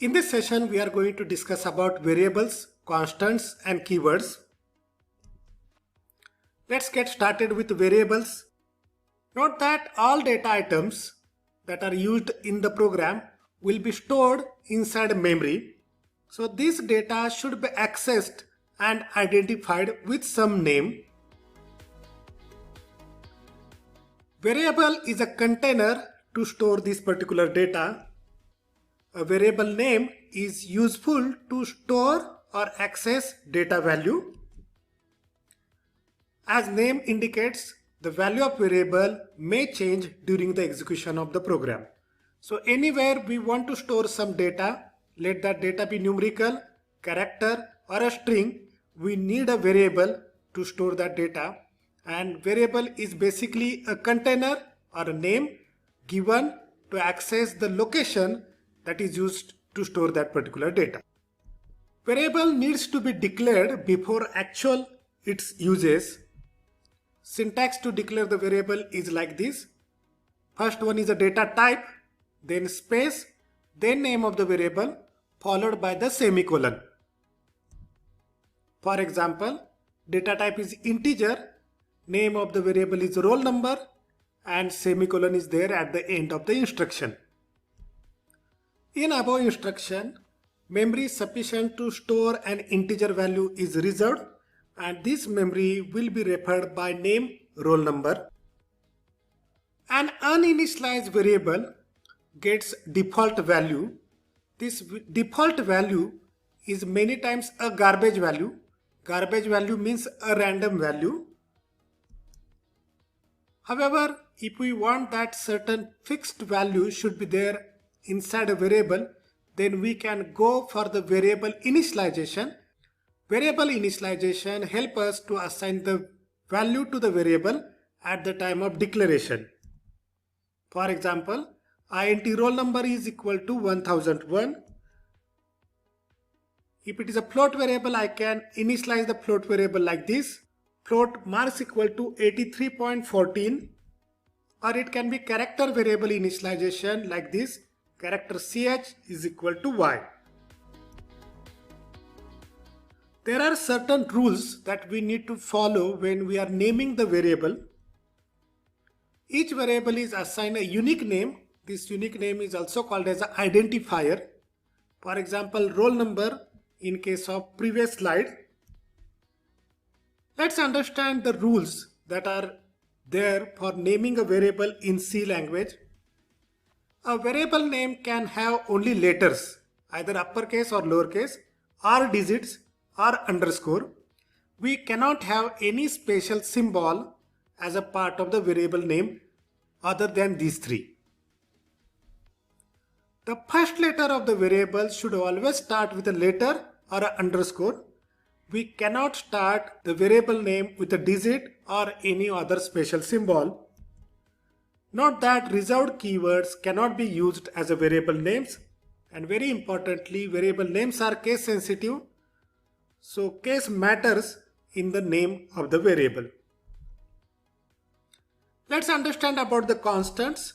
In this session, we are going to discuss about variables, constants, and keywords. Let's get started with variables. Note that all data items that are used in the program will be stored inside memory. So this data should be accessed and identified with some name. Variable is a container to store this particular data. A variable name is useful to store or access data value. As name indicates, the value of variable may change during the execution of the program. So anywhere we want to store some data, let that data be numerical, character, or a string, we need a variable to store that data. And variable is basically a container or a name given to access the location that is used to store that particular data. Variable needs to be declared before actual its uses. Syntax to declare the variable is like this. First one is a data type, then space, then name of the variable, followed by the semicolon. For example, data type is integer, name of the variable is roll number, and semicolon is there at the end of the instruction. In above instruction, memory sufficient to store an integer value is reserved, and this memory will be referred by name, roll number. An uninitialized variable gets default value. This default value is many times a garbage value. Garbage value means a random value. However, if we want that certain fixed value should be there inside a variable, then we can go for the variable initialization. Variable initialization helps us to assign the value to the variable at the time of declaration. For example, int roll number is equal to 1001. If it is a float variable, I can initialize the float variable like this. Float marks equal to 83.14, or it can be character variable initialization like this. Character ch is equal to y. There are certain rules that we need to follow when we are naming the variable. Each variable is assigned a unique name. This unique name is also called as an identifier. For example, roll number in case of previous slide. Let's understand the rules that are there for naming a variable in C language. A variable name can have only letters, either uppercase or lowercase, or digits or underscore. We cannot have any special symbol as a part of the variable name other than these three. The first letter of the variable should always start with a letter or an underscore. We cannot start the variable name with a digit or any other special symbol. Note that reserved keywords cannot be used as a variable names, and very importantly, variable names are case sensitive, so case matters in the name of the variable. Let's understand about the constants.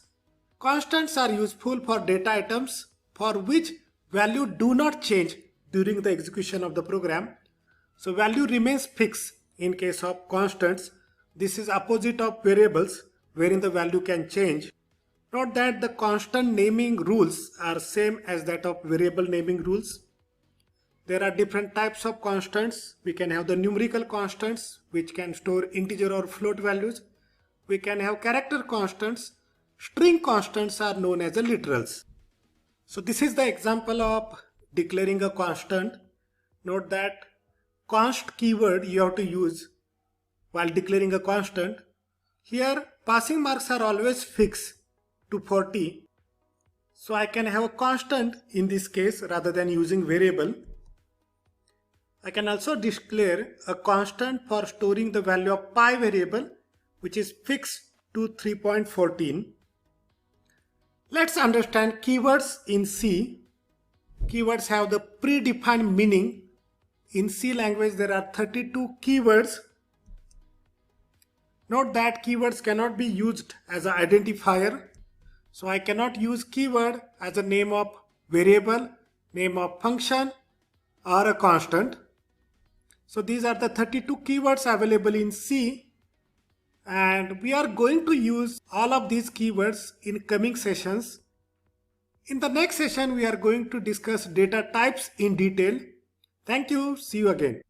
Constants are useful for data items for which value do not change during the execution of the program. So value remains fixed in case of constants. This is opposite of variables wherein the value can change. Note that the constant naming rules are same as that of variable naming rules. There are different types of constants. We can have the numerical constants which can store integer or float values. We can have character constants. String constants are known as the literals. So this is the example of declaring a constant. Note that const keyword you have to use while declaring a constant. Here passing marks are always fixed to 40. So I can have a constant in this case rather than using variable. I can also declare a constant for storing the value of pi variable which is fixed to 3.14. Let's understand keywords in C. Keywords have the predefined meaning. In C language there are 32 keywords. Note that keywords cannot be used as an identifier. So I cannot use keyword as a name of variable, name of function, or a constant. So these are the 32 keywords available in C, and we are going to use all of these keywords in coming sessions. In the next session, we are going to discuss data types in detail. Thank you. See you again.